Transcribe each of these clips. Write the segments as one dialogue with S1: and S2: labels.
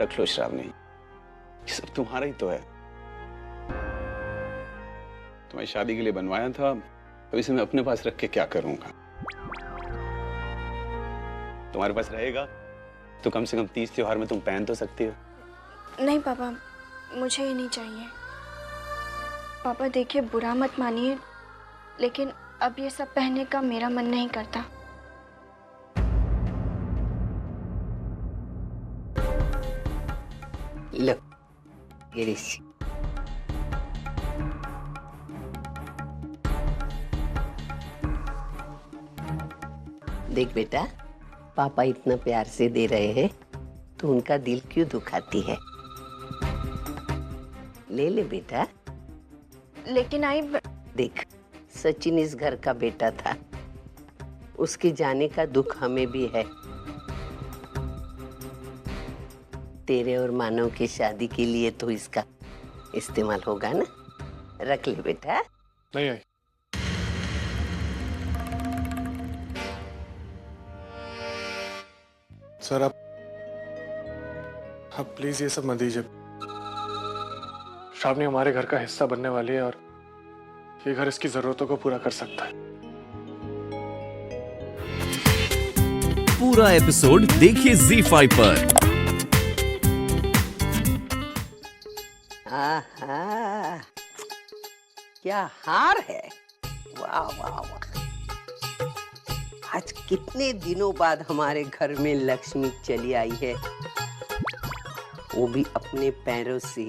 S1: रख लो श्रावणी, ये सब तुम्हारा ही तो है। तुम्हें शादी के लिए बनवाया था, अब इसे मैं अपने पास रख के क्या करूंगा? तुम्हारे पास रहेगा तो कम से कम 30 त्योहार में तुम पहन तो सकती हो।
S2: नहीं पापा, मुझे ये नहीं चाहिए। पापा देखिए, बुरा मत मानिए, लेकिन अब ये सब पहनने का मेरा मन नहीं करता।
S3: लो गिरीश, देख बेटा, पापा इतना प्यार से दे रहे हैं तो उनका दिल क्यों दुखाती है? ले ले बेटा।
S2: लेकिन आई
S3: देख, सचिन इस घर का बेटा था, उसके जाने का दुख हमें भी है। तेरे और मानव की शादी के लिए तो इसका इस्तेमाल होगा ना? रख ले बेटा।
S4: नहीं आई। सर आप प्लीज ये सब मत दीजिए। श्रावणी हमारे घर का हिस्सा बनने वाली है और ये घर इसकी जरूरतों को पूरा कर सकता है।
S5: पूरा एपिसोड देखिए ZEE5 पर।
S3: आहा, क्या हार है! वाह वाह वाह! आज कितने दिनों बाद हमारे घर में लक्ष्मी चली आई है, वो भी अपने पैरों से।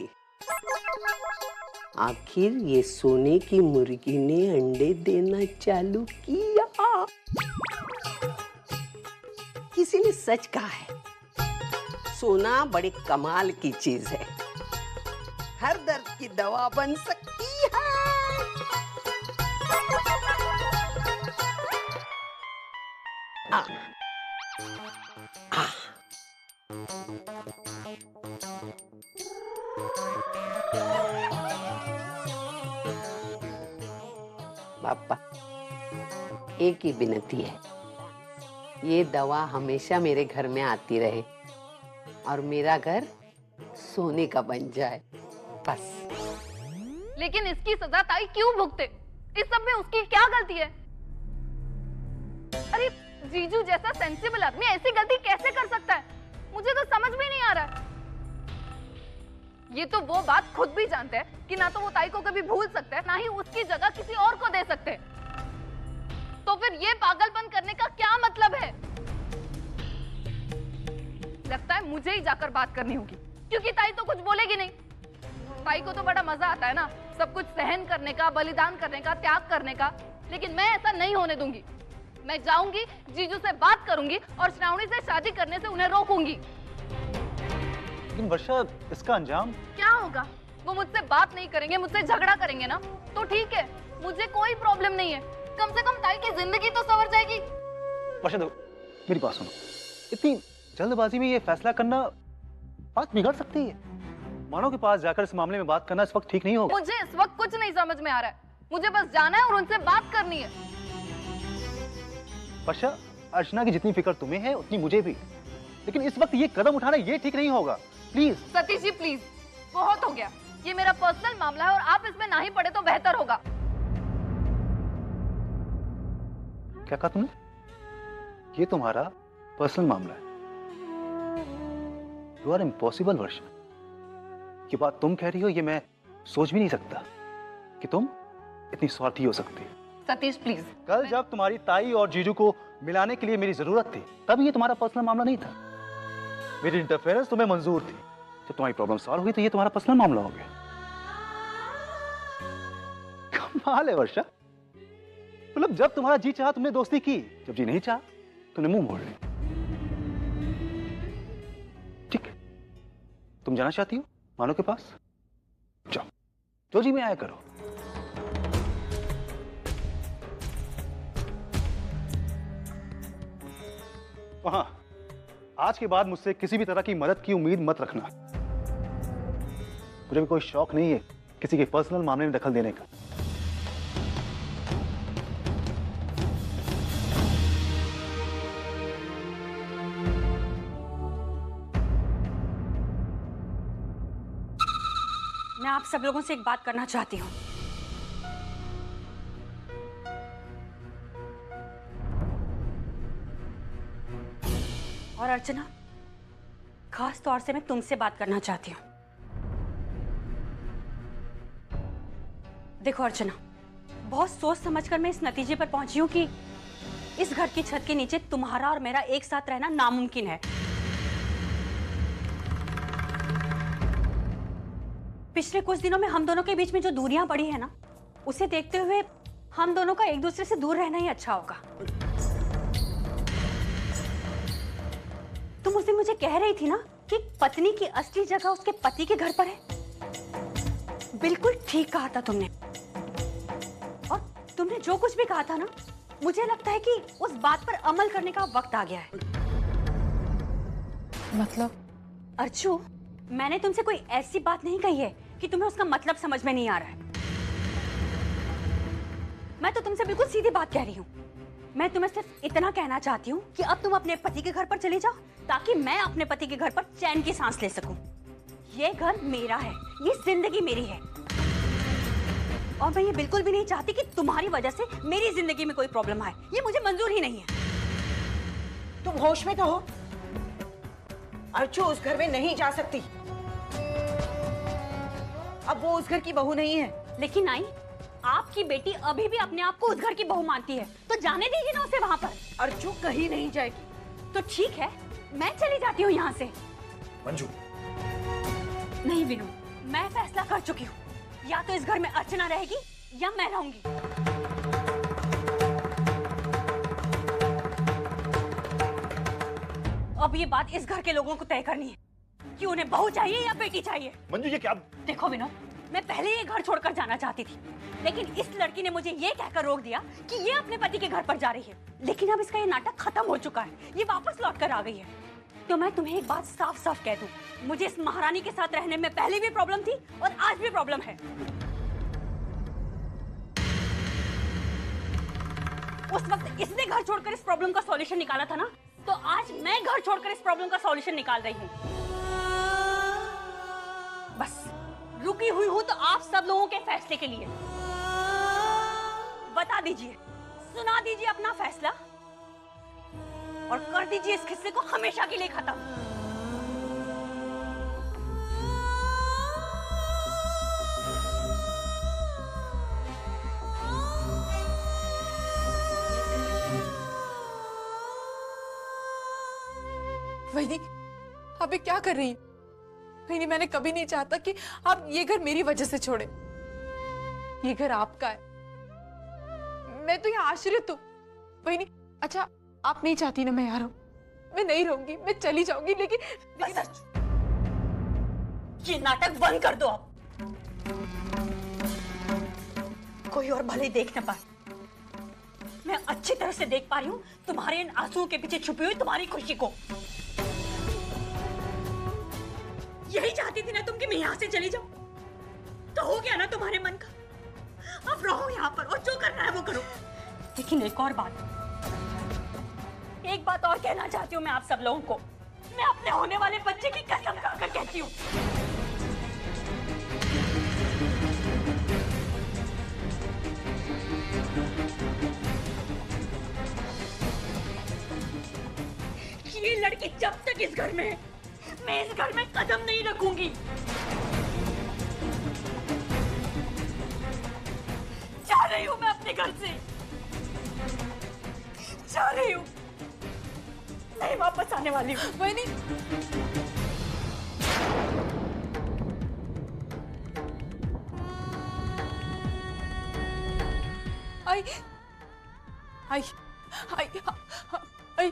S3: आखिर ये सोने की मुर्गी ने अंडे देना चालू किया। किसी ने सच कहा है, सोना बड़े कमाल की चीज है, हर दर्द की दवा बन सकती है। आ, आ, पापा, एक ही विनती है, ये दवा हमेशा मेरे घर में आती रहे और मेरा घर सोने का बन जाए, बस।
S6: लेकिन इसकी सजा ताई क्यों भुगते? इस सब में उसकी क्या गलती है? अरे जीजू जैसा सेंसिबल आदमी ऐसी गलती कैसे कर सकता है? मुझे तो समझ में नहीं आ रहा है। ये तो वो बात खुद भी जानते हैं कि ना तो वो ताई को कभी भूल सकते हैं, ना ही उसकी जगह किसी और को दे सकते हैं। तो फिर ये पागलपन करने का क्या मतलब है? लगता है मुझे ही जाकर बात करनी होगी, क्योंकि ताई तो कुछ बोलेगी नहीं। ताई को तो बड़ा मजा आता है ना, सब कुछ सहन करने का, बलिदान करने का, त्याग करने का। लेकिन मैं ऐसा नहीं होने दूंगी। मैं जाऊंगी, जीजू से बात करूंगी और श्रावणी से शादी करने से उन्हें रोकूंगी।
S7: लेकिन वर्षा, इसका अंजाम
S6: क्या होगा? वो मुझसे बात नहीं करेंगे, मुझसे झगड़ा करेंगे ना, तो ठीक है, मुझे कोई प्रॉब्लम नहीं है। कम से कम ताई की जिंदगी तो संवर जाएगी।
S7: वर्षा देखो, मेरी बात सुनो। इतनी जल्दबाजी में ये फैसला करना बात बिगड़ सकती है। मानव के पास जाकर इस मामले में बात करना इस वक्त ठीक नहीं होगा।
S6: मुझे इस वक्त कुछ नहीं समझ में आ रहा है। मुझे बस जाना है और उनसे बात करनी है।
S7: वर्षा, अर्चना की जितनी फिक्र तुम्हें है उतनी मुझे भी, लेकिन इस वक्त ये कदम उठाना ये ठीक नहीं होगा। प्लीज
S6: सतीश जी, प्लीज, बहुत हो गया। ये मेरा पर्सनल मामला है और आप इसमें ना ही पड़े तो बेहतर होगा।
S7: क्या कहा तुमने? ये तुम्हारा पर्सनल मामला है? यू आर इम्पॉसिबल वर्षा। ये बात तुम कह रही हो, ये मैं सोच भी नहीं सकता कि तुम इतनी स्वार्थी हो सकती है।
S6: सतीश प्लीज।
S7: कल जब तुम्हारी ताई और जीजू को मिलाने के लिए मेरी जरूरत थी, तब ये तुम्हारा पर्सनल मामला नहीं था। मेरी इंटरफेरेंस तुम्हें मंजूर थी। जब तुम्हारी प्रॉब्लम सॉल्व हुई तो ये तुम्हारा पर्सनल मामला हो गया। कमाल है वर्षा। मतलब जब तुम्हारा जी चाहा तुमने दोस्ती की, जब जी नहीं चाहा तुमने मुंह मोड़ लिया। ठीक है, तुम जाना चाहती हो मानो के पास? जाओ, जो जी में आया करो। वहां आज के बाद मुझसे किसी भी तरह की मदद की उम्मीद मत रखना। मुझे भी कोई शौक नहीं है किसी के पर्सनल मामले में दखल देने का।
S8: मैं आप सब लोगों से एक बात करना चाहती हूँ। और अर्चना, खास तौर से मैं तुमसे बात करना चाहती हूँ। देखो अर्चना, बहुत सोच समझकर मैं इस नतीजे पर पहुंची हूँ कि इस घर की छत के नीचे तुम्हारा और मेरा एक साथ रहना नामुमकिन है। पिछले कुछ दिनों में हम दोनों के बीच में जो दूरियां पड़ी है ना, उसे देखते हुए हम दोनों का एक दूसरे से दूर रहना ही अच्छा होगा। तुम उस दिन मुझे कह रही थी ना कि पत्नी की असली जगह उसके पति के घर पर है। बिल्कुल ठीक कहा था तुमने। और तुमने जो कुछ भी कहा था ना, मुझे लगता है कि उस बात पर अमल करने का वक्त आ गया है।
S6: मतलब?
S8: अर्चू, मैंने तुमसे कोई ऐसी बात नहीं कही है कि तुम्हें उसका मतलब समझ में नहीं आ रहा है। मैं तो तुमसे बिल्कुल सीधी बात कह रही हूँ। मैं तुम्हें सिर्फ इतना कहना चाहती हूँ कि अब तुम अपने पति के घर पर चले जाओ, ताकि मैं अपने पति के घर पर चैन की सांस ले सकूं। ये घर मेरा है, ये जिंदगी मेरी है, और मैं ये बिल्कुल भी नहीं चाहती कि तुम्हारी वजह से मेरी जिंदगी में कोई प्रॉब्लम आए। ये मुझे मंजूर ही नहीं है।
S9: तुम होश में तो हो? अर्चू उस घर में नहीं जा सकती। अब वो उस घर की बहू नहीं है।
S8: लेकिन आई, आपकी बेटी अभी भी अपने आप को उस घर की बहू मानती है, तो जाने दीजिए ना उसे वहाँ पर।
S9: अर्चू कहीं नहीं जाएगी।
S8: तो ठीक है, मैं चली जाती हूँ यहाँ से।
S7: मंजू,
S8: नहीं विनू, मैं फैसला कर चुकी हूँ। या तो इस घर में अर्चना रहेगी या मैं रहूंगी। अब ये बात इस घर के लोगों को तय करनी है कि उन्हें बहू चाहिए या बेटी चाहिए।
S7: मंजू ये क्या?
S8: देखो विनोद, मैं पहले ये घर छोड़कर जाना चाहती थी, लेकिन इस लड़की ने मुझे ये कहकर रोक दिया कि ये अपने पति के घर पर जा रही है। लेकिन अब इसका ये नाटक खत्म हो चुका है, ये वापस लौट कर आ गई है। तो मैं तुम्हें एक बात साफ साफ कह दूं, मुझे इस महारानी के साथ रहने में पहले भी प्रॉब्लम थी और आज भी प्रॉब्लम है। उस वक्त इसने घर छोड़कर इस प्रॉब्लम का सॉल्यूशन निकाला था ना, तो आज मैं घर छोड़कर इस प्रॉब्लम का सॉल्यूशन निकाल रही हूँ। बस रुकी हुई हूँ तो आप सब लोगों के फैसले के लिए। बता दीजिए, सुना दीजिए अपना फैसला और कर दीजिए इस किस्से को हमेशा के लिए खत्म।
S6: वहीनी, आप ये क्या कर रही हैं? वहीनी, मैंने कभी नहीं चाहता कि आप ये घर मेरी वजह से छोड़े। ये घर आपका है, मैं तो यहाँ आश्रित हूँ। वहीनी, अच्छा आप नहीं चाहती ना मैं यहाँ रहूं? मैं नहीं रहूंगी, मैं चली जाऊंगी। लेकिन
S8: ये नाटक बंद कर दो आप। कोई और भले देख न पाए, मैं अच्छी तरह से देख पा रही हूँ तुम्हारे इन आंसुओं के पीछे छुपी हुई तुम्हारी खुशी को। यही चाहती थी ना तुम कि मैं यहाँ से चली जाऊं, तो हो गया ना तुम्हारे मन का। अब रहो यहाँ पर और जो करना है वो करो। लेकिन एक और बात, एक बात और कहना चाहती हूँ मैं आप सब लोगों को। मैं अपने होने वाले बच्चे की कसम खाकर कहती हूँ, कि ये लड़की जब तक इस घर में है, मैं इस घर में कदम नहीं रखूंगी। जा रही हूँ मैं अपने घर से, जा रही हूँ, नहीं वापस आने वाली हूँ।
S6: वहीनी, आई आई आई आई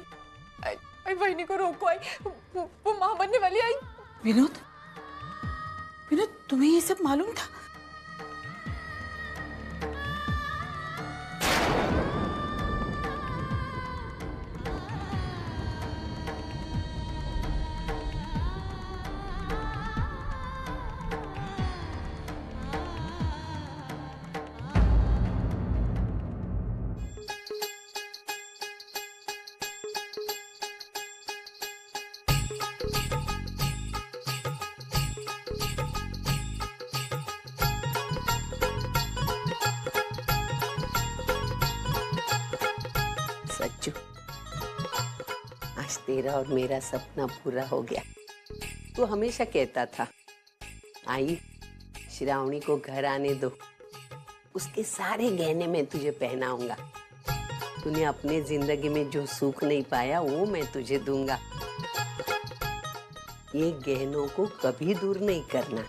S6: आई वहीनी को रोको। आई वो मां बनने वाली। आई
S9: विनोद, विनोद तुम्हें ये सब मालूम था?
S3: तेरा और मेरा सपना पूरा हो गया। तू हमेशा कहता था, आई श्रावणी को घर आने दो, उसके सारे गहने मैं तुझे पहनाऊंगा। तूने अपने जिंदगी में जो सुख नहीं पाया वो मैं तुझे दूंगा। ये गहनों को कभी दूर नहीं करना,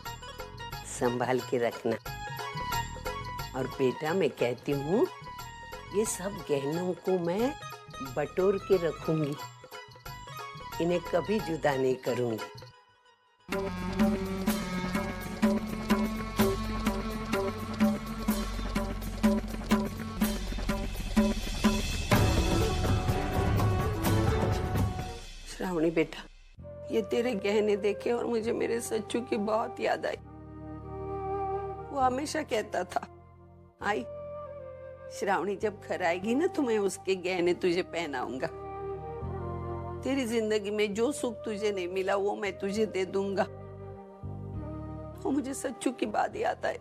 S3: संभाल के रखना। और बेटा मैं कहती हूँ, ये सब गहनों को मैं बटोर के रखूंगी, इन्हें कभी जुदा नहीं करूंगी। श्रावणी बेटा, ये तेरे गहने देखे और मुझे मेरे सच्चू की बहुत याद आई। वो हमेशा कहता था, आई श्रावणी जब घर आएगी ना तो मैं उसके गहने तुझे पहनाऊंगा। तेरी जिंदगी में जो सुख तुझे नहीं मिला वो मैं तुझे दे दूंगा। तो मुझे सच्चू की बात याद आई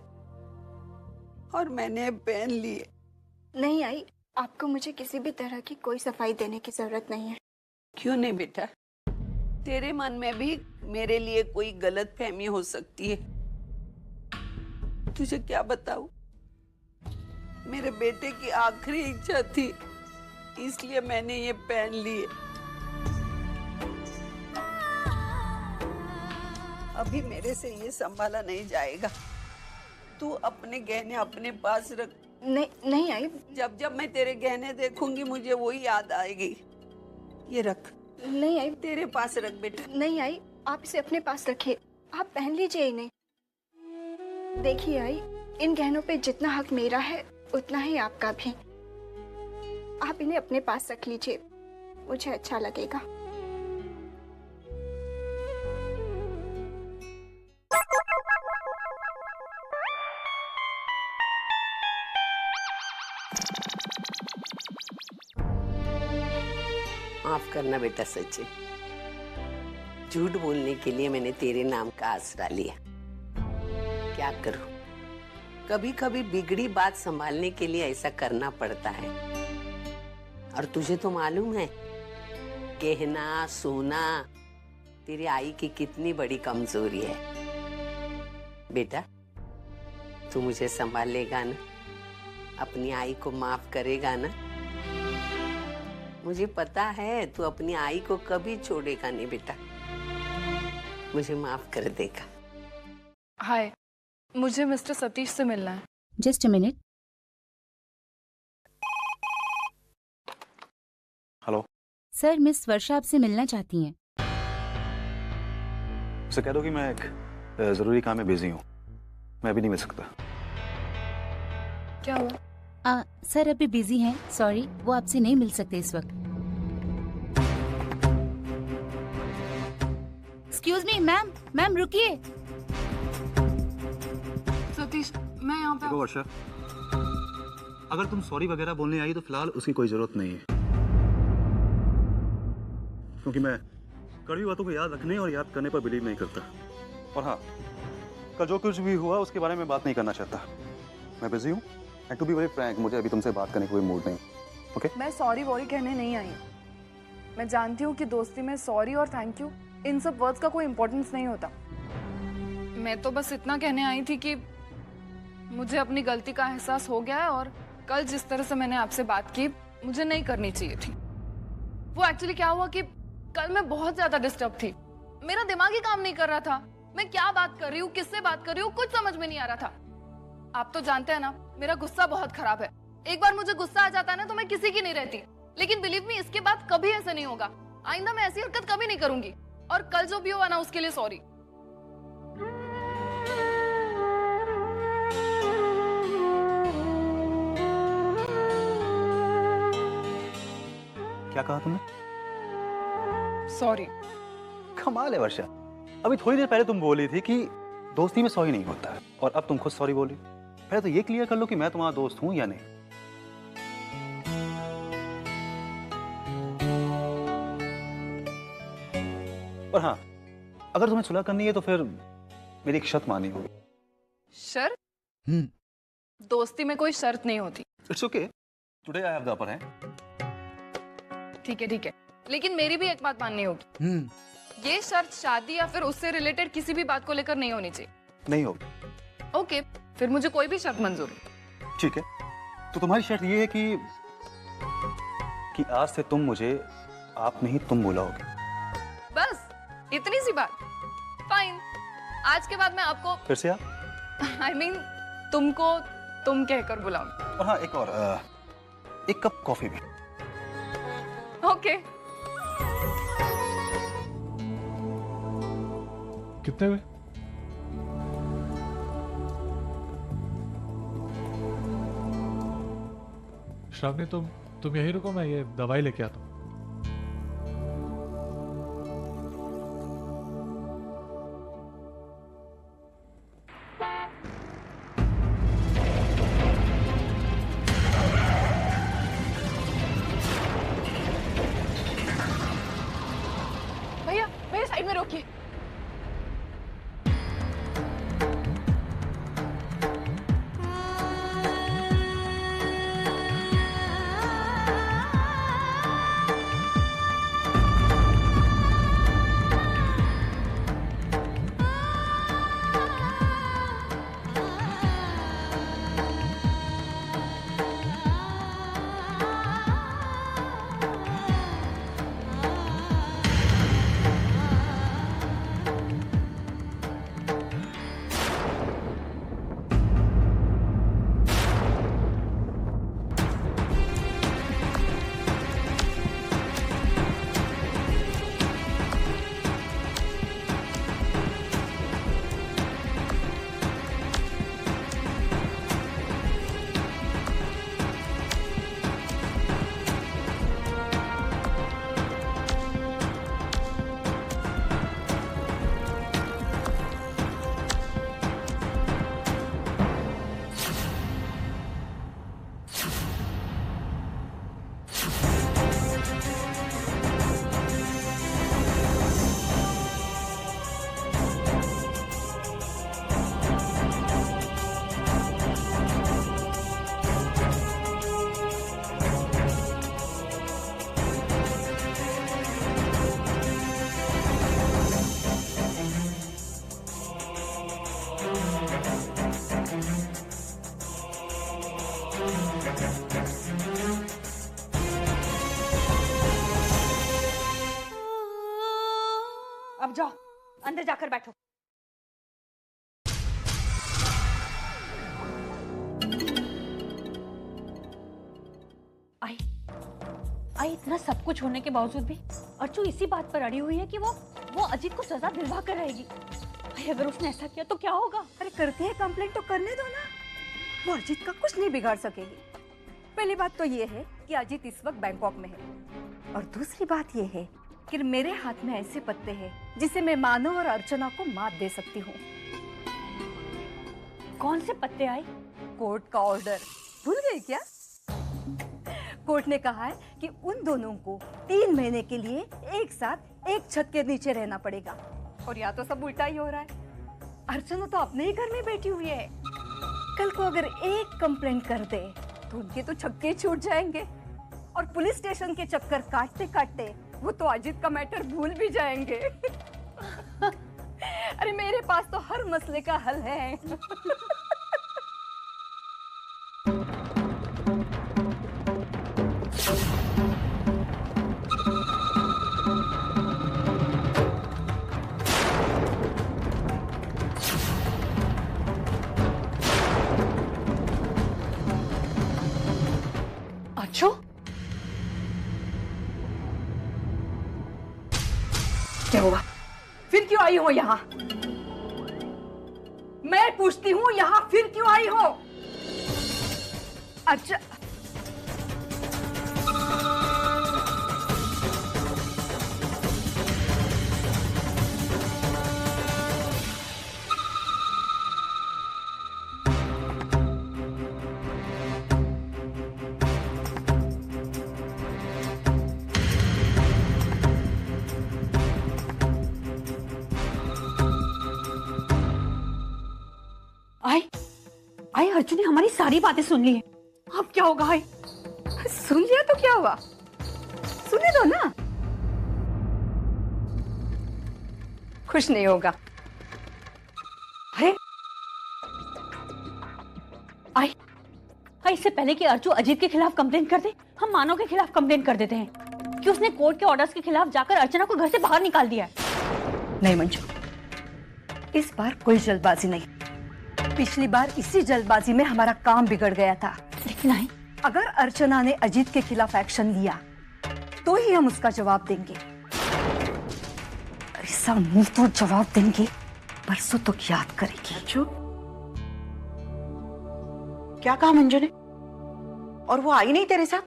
S3: और मैंने पहन लिए।
S2: नहीं आई, आपको मुझे किसी भी तरह की कोई सफाई देने की जरूरत नहीं है।
S3: क्यों नहीं बेटा? तेरे मन में भी मेरे लिए कोई गलत फहमी हो सकती है। तुझे क्या बताऊं, मेरे बेटे की आखिरी इच्छा थी, इसलिए मैंने ये पहन लिए। अभी मेरे से ये संभाला नहीं जाएगा। तू अपने गहने अपने पास रख।
S2: नहीं आई।
S3: जब जब मैं तेरे गहने देखूंगी मुझे वही याद आएगी। ये रख।
S2: नहीं आई।
S3: तेरे पास रख बेटा।
S2: नहीं आई, आप इसे अपने पास रखिए, आप पहन लीजिए इन्हें। देखिए आई, इन गहनों पे जितना हक मेरा है उतना ही आपका भी। आप इन्हें अपने पास रख लीजिए, मुझे अच्छा लगेगा।
S3: माफ करना बेटा सचिन, झूठ बोलने के लिए मैंने तेरे नाम का आसरा लिया। क्या करूं, कभी कभी बिगड़ी बात संभालने के लिए ऐसा करना पड़ता है। और तुझे तो मालूम है, गहना सोना तेरी आई की कितनी बड़ी कमजोरी है। बेटा तू मुझे संभाल लेगा ना, अपनी आई को माफ करेगा ना? मुझे पता है तू अपनी आई को कभी छोड़ेगा नहीं बेटा, मुझे माफ कर देगा।
S6: हाय, मुझे मिस्टर सतीश से मिलना है।
S10: Just a minute.
S7: Hello
S10: sir, miss Varsha आपसे मिलना चाहती हैं।
S7: उसे कह दो कि मैं एक जरूरी काम में बिजी हूँ, मैं अभी नहीं मिल सकता।
S6: क्या हुआ?
S10: सर अभी बिजी हैं, सॉरी, वो आपसे नहीं मिल सकते इस वक्त। एक्सक्यूज मी मैम, मैम रुकिए।
S6: सतीश, मैं यहाँ पे।
S7: देखो वर्षा, अगर तुम सॉरी वगैरह बोलने आई तो फिलहाल उसकी कोई जरूरत नहीं है, क्योंकि मैं कड़वी बातों को याद रखने और याद करने पर बिलीव नहीं करता। और हाँ, कल जो कुछ भी हुआ उसके बारे में बात नहीं करना चाहता। मैं बिजी हूँ and to be very frank, मुझे अभी तुमसे बात करने का कोई मूड नहीं। ओके?
S6: मैं सॉरी वॉरी कहने नहीं आई। मैं जानती हूँ कि दोस्ती में सॉरी और थैंक यू इन सब वर्ड्स का कोई इम्पोर्टेंस नहीं होता। मैं तो बस इतना कहने आई थी कि मुझे अपनी गलती का एहसास हो गया है और कल जिस तरह से मैंने आपसे बात की मुझे नहीं करनी चाहिए थी। वो एक्चुअली क्या हुआ कि कल मैं बहुत ज्यादा डिस्टर्ब थी, मेरा दिमाग ही काम नहीं कर रहा था। मैं क्या बात कर रही हूँ, किससे बात कर रही हूँ, कुछ समझ में नहीं आ रहा था। आप तो जानते हैं ना, मेरा गुस्सा बहुत खराब है। एक बार मुझे गुस्सा आ जाता है ना तो मैं किसी की नहीं रहती। लेकिन बिलीव मी, इसके बाद कभी ऐसा नहीं होगा। आइंदा मैं ऐसी हरकत कभी नहीं करूंगी। और कल जो भी हुआ ना उसके लिए सॉरी।
S7: क्या कहा तुमने?
S6: सॉरी।
S7: कमाल है वर्षा, अभी थोड़ी देर पहले तुम बोली थी कि दोस्ती में सॉरी नहीं होता है और अब तुम खुद सॉरी बोली। पहले तो ये क्लियर कर लो कि मैं तुम्हारा दोस्त हूं या नहीं। और हाँ, अगर तुम्हें सुलह करनी है तो फिर मेरी एक शर्त माननी होगी।
S6: शर्त? दोस्ती में कोई शर्त नहीं होती।
S7: It's okay, today I have the upper hand.
S6: ठीक है, लेकिन मेरी भी एक बात माननी होगी। ये शर्त शादी या फिर उससे रिलेटेड किसी भी बात को लेकर नहीं होनी चाहिए।
S7: नहीं होगी।
S6: ओके, फिर मुझे कोई भी शर्त मंजूर है।
S7: ठीक है, तो तुम्हारी शर्त ये है कि आज से तुम मुझे आप नहीं तुम बुलाओगे।
S6: बस इतनी सी बात। फाइन, आज के बाद मैं आपको
S7: फिर से आप
S6: I mean, तुमको तुम कहकर बुलाऊंगी।
S7: और हाँ, एक और एक कप कॉफी भी।
S6: ओके।
S4: कितने हुए? श्रावणी, तुम यहीं रुको, मैं ये दवाई लेके आता हूँ।
S6: भैया भैया साइड में रोकिए।
S8: अब जाओ, अंदर जाकर बैठो। आई इतना सब कुछ होने के बावजूद भी अर्चू इसी बात पर अड़ी हुई है कि वो अजीत को सजा दिलवा कर रहेगी। आई अगर उसने ऐसा किया तो क्या होगा?
S2: अरे करते हैं कंप्लेंट तो करने दो ना, वो अजीत का कुछ नहीं बिगाड़ सकेगी। पहली बात तो ये है कि अजीत इस वक्त बैंकॉक में है, और दूसरी बात ये है कि मेरे हाथ में ऐसे पत्ते हैं जिसे मैं मानव और अर्चना को मात दे सकती हूँ।
S8: कौन से पत्ते? आई
S2: कोर्ट का ऑर्डर भूल गई क्या? कोर्ट ने कहा है कि उन दोनों को 3 महीने के लिए एक साथ एक छत के नीचे रहना पड़ेगा। और या तो सब उल्टा ही हो रहा है। अर्चना तो अपने ही घर में बैठी हुई है, कल को अगर एक कंप्लेंट कर दे तो उनके तो छक्के छूट जाएंगे, और पुलिस स्टेशन के चक्कर काटते काटते वो तो अजीत का मैटर भूल भी जाएंगे। अरे मेरे पास तो हर मसले का हल है।
S8: अच्छो,
S2: क्या हुआ? फिर क्यों आई हो यहाँ? मैं पूछती हूँ यहाँ फिर क्यों आई हो? अच्छा,
S8: आई अर्जुन ने हमारी सारी बातें सुन ली है। अब क्या होगा? आई
S2: सुन लिया तो क्या हुआ? सुने दो ना।
S8: खुश नहीं होगा। अरे आई इससे पहले कि अर्चू अजीत के खिलाफ कंप्लेन कर दे, हम मानव के खिलाफ कंप्लेन कर देते हैं कि उसने कोर्ट के ऑर्डर्स के खिलाफ जाकर अर्चना को घर से बाहर निकाल दिया है।
S11: नहीं मंजू, इस बार कोई जल्दबाजी नहीं। पिछली बार इसी जल्दबाजी में हमारा काम बिगड़ गया था।
S8: लेकिन आई,
S11: अगर अर्चना ने अजीत के खिलाफ एक्शन लिया तो ही हम उसका जवाब देंगे। ऐसा मुंह तो जवाब देंगे, परसों तो याद करेगी।
S9: अर्चू, क्या कहा मंजू ने? और वो आई नहीं तेरे साथ?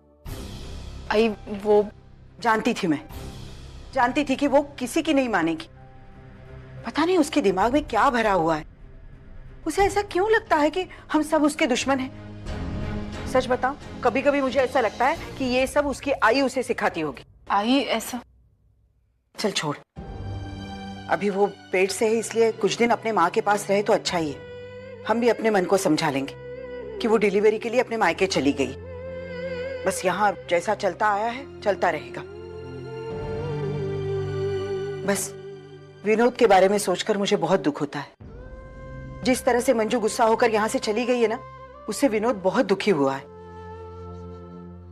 S11: आई वो
S9: जानती थी, मैं जानती थी कि वो किसी की नहीं मानेगी। पता नहीं उसके दिमाग में क्या भरा हुआ है। उसे ऐसा क्यों लगता है कि हम सब उसके दुश्मन हैं? सच बताओ, कभी कभी मुझे ऐसा लगता है कि ये सब उसकी आई उसे सिखाती होगी।
S11: आई ऐसा?
S9: चल छोड़, अभी वो पेट से है, इसलिए कुछ दिन अपने माँ के पास रहे तो अच्छा ही है। हम भी अपने मन को समझा लेंगे कि वो डिलीवरी के लिए अपने मायके चली गई। बस यहाँ जैसा चलता आया है चलता रहेगा। बस विनोद के बारे में सोचकर मुझे बहुत दुख होता है। जिस तरह से मंजू गुस्सा होकर यहाँ से चली गई है ना, उससे विनोद बहुत दुखी हुआ है।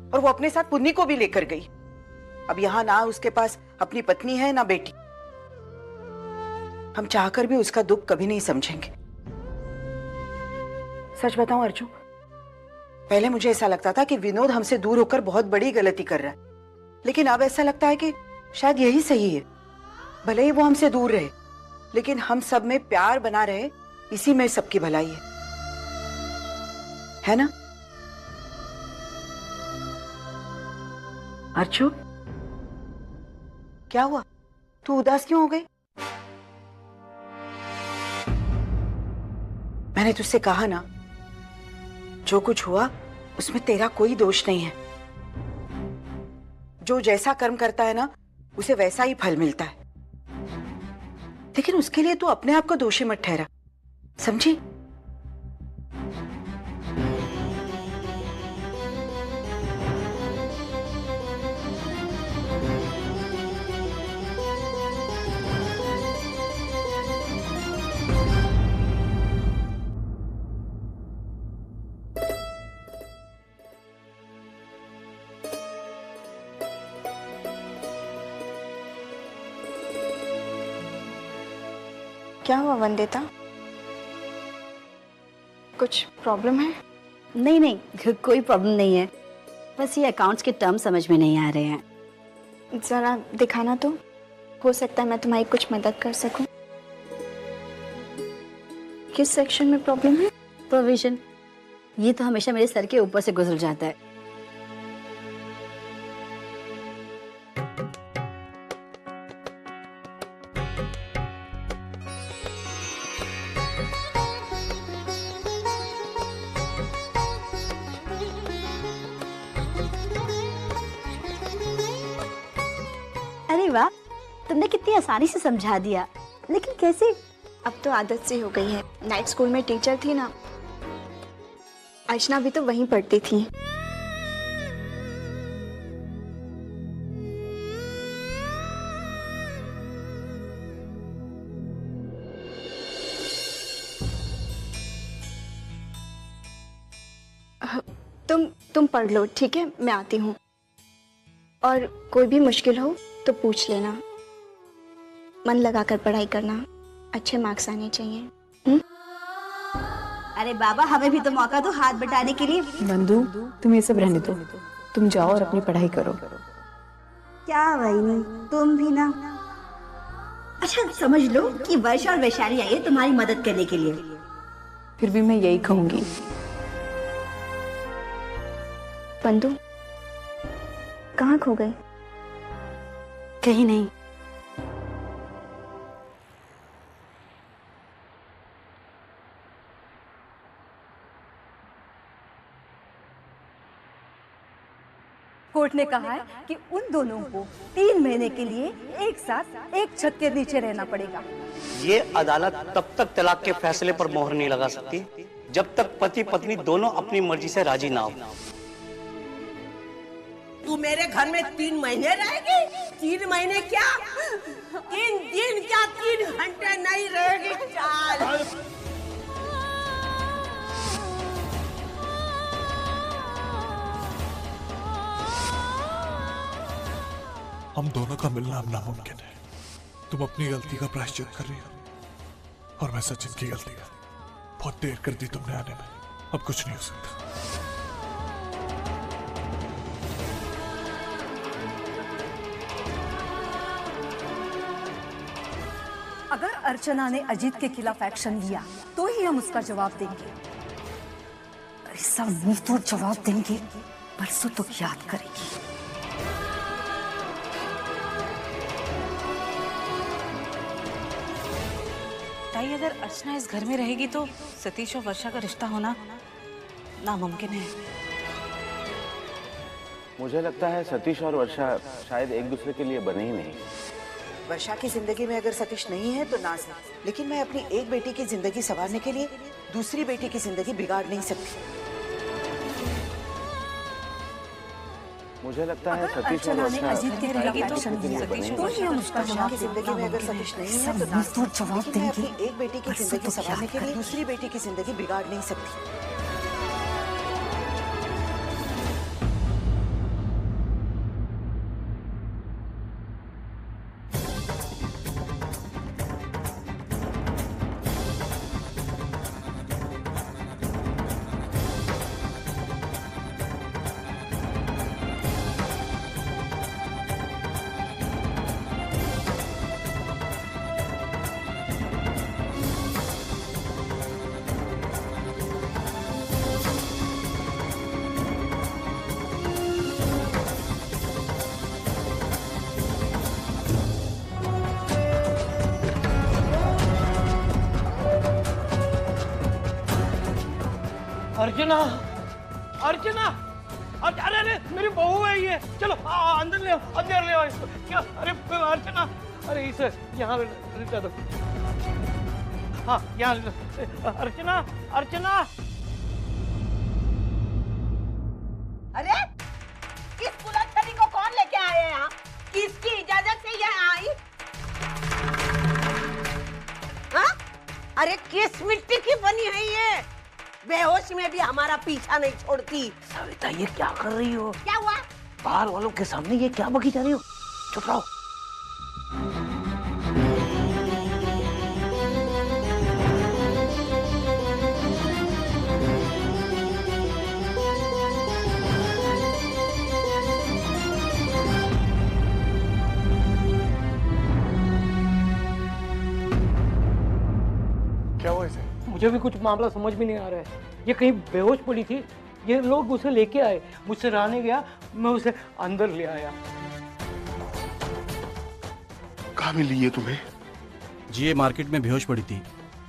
S9: और वो अपने साथ पुन्नी को भी लेकर गई। अब यहाँ ना उसके पास अपनी पत्नी है ना बेटी। हम चाहकर भी उसका दुख कभी नहीं समझेंगे। सच बताऊं अर्जु, पहले मुझे ऐसा लगता था कि विनोद हमसे दूर होकर बहुत बड़ी गलती कर रहा है, लेकिन अब ऐसा लगता है कि शायद यही सही है। भले ही वो हमसे दूर रहे, लेकिन हम सब में प्यार बना रहे, इसी में सबकी भलाई है ना? अर्चू, क्या हुआ? तू उदास क्यों हो गई? मैंने तुझसे कहा ना, जो कुछ हुआ उसमें तेरा कोई दोष नहीं है। जो जैसा कर्म करता है ना, उसे वैसा ही फल मिलता है। लेकिन उसके लिए तू अपने आप को दोषी मत ठहरा, समझी?
S2: क्या हुआ वंदिता? कुछ प्रॉब्लम है?
S12: नहीं नहीं, कोई प्रॉब्लम नहीं है। बस ये अकाउंट्स के टर्म समझ में नहीं आ रहे हैं।
S2: जरा दिखाना तो, हो सकता है मैं तुम्हारी कुछ मदद कर सकूं। किस सेक्शन में प्रॉब्लम है?
S12: प्रोविजन। ये तो हमेशा मेरे सर के ऊपर से गुजर जाता है। अरे वाह, तुमने कितनी आसानी से समझा दिया। लेकिन कैसे?
S2: अब तो आदत सी हो गई है। नाइट स्कूल में टीचर थी ना, अर्चना भी तो वहीं पढ़ती थी। तुम पढ़ लो, ठीक है? मैं आती हूँ। और कोई भी मुश्किल हो तो पूछ लेना। मन लगाकर पढ़ाई करना, अच्छे मार्क्स आने चाहिए।
S12: अरे बाबा, हमें भी तो मौका दो हाथ बटाने के लिए।
S13: नंदू, तुम ये सब रहने दो, तुम जाओ और अपनी पढ़ाई करो।
S12: क्या वहीनी, तुम भी ना। अच्छा समझ लो कि वर्षा और वैशाली आई है तुम्हारी मदद करने के लिए।
S13: फिर भी मैं यही कहूंगी।
S2: बंधु, कहाँ खो गए?
S12: कहीं नहीं।
S11: कोर्ट ने कहा है कि उन दोनों को 3 महीने के लिए एक साथ एक छत के नीचे रहना पड़ेगा।
S14: ये अदालत तब तक तलाक के फैसले पर मोहर नहीं लगा सकती जब तक पति पत्नी दोनों अपनी मर्जी से राजी ना हो।
S15: तू मेरे घर में 3 महीने रहेगी? 3 महीने क्या, 3 दिन क्या, 3 घंटे नहीं रहेगी। चल
S16: हम दोनों का मिलना अब नामुमकिन है। तुम अपनी गलती का प्रायश्चित कर रही हो और मैं सचिन की गलती का। बहुत देर कर दी तुमने आने में, अब कुछ नहीं हो सकता।
S11: अगर अर्चना ने अजीत के खिलाफ एक्शन लिया तो ही हम उसका जवाब देंगे। ऐसा मुंह तोड़ जवाब देंगे, परसों तो याद करेगी।
S8: ताई, अगर अर्चना इस घर में रहेगी तो सतीश और वर्षा का रिश्ता होना नामुमकिन है।
S1: मुझे लगता है सतीश और वर्षा शायद एक दूसरे के लिए बने ही नहीं।
S9: वर्षा की जिंदगी में अगर सतीश नहीं है तो ना सही, लेकिन मैं अपनी एक बेटी की जिंदगी संवारने के लिए दूसरी बेटी की जिंदगी बिगाड़ नहीं सकती।
S1: मुझे लगता है सतीश और वर्षा
S11: अजीत के खिलाफ एक्शन लिया तो ही हम उसका जवाब
S9: की जिंदगी में अगर सतीश नहीं है तो ना सही, लेकिन मैं अपनी एक बेटी की जिंदगी संवारने के लिए दूसरी बेटी की जिंदगी बिगाड़ नहीं सकती।
S14: अर्चना, अर्चना, अरे अरे मेरी बहू है ये। चलो अंदर ले आओ इसको। क्या? अरे अर्चना, अरे इसे यहाँ लिटा दो। हाँ यहाँ अर्चना, अर्चना।
S15: अरे इस बुलंदशरी को कौन लेके आया यहाँ? किसकी इजाजत से ये आई? हाँ? अरे किस मिट्टी की बनी है ये? बेहोश में भी हमारा पीछा नहीं छोड़ती।
S14: सविता, ये क्या कर रही हो?
S15: क्या हुआ?
S14: बाहर वालों के सामने ये क्या बकी जा रही हो? चुप रहो।
S16: क्या हुआ इसे?
S14: मुझे भी कुछ मामला समझ में नहीं आ रहा है। ये कहीं बेहोश पड़ी थी, ये लोग उसे लेके आए, मुझसे रहने गया, मैं उसे अंदर ले आया।
S16: कहाँ मिली ये तुम्हें?
S17: जी, ये मार्केट में बेहोश पड़ी थी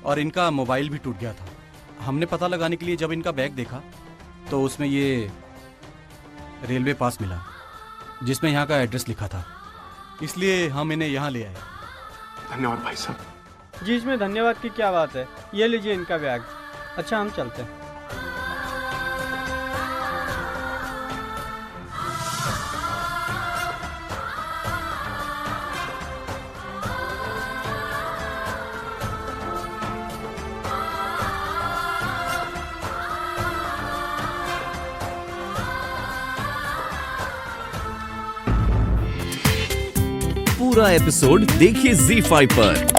S17: और इनका मोबाइल भी टूट गया था। हमने पता लगाने के लिए जब इनका बैग देखा तो उसमें ये रेलवे पास मिला जिसमें यहाँ का एड्रेस लिखा था, इसलिए हम इन्हें यहाँ ले आए।
S16: धन्यवाद भाई साहब।
S18: जी, इसमें धन्यवाद की क्या बात है। ये लीजिए इनका बैग। अच्छा, हम चलते हैं।
S5: पूरा एपिसोड देखिए ZEE5 पर।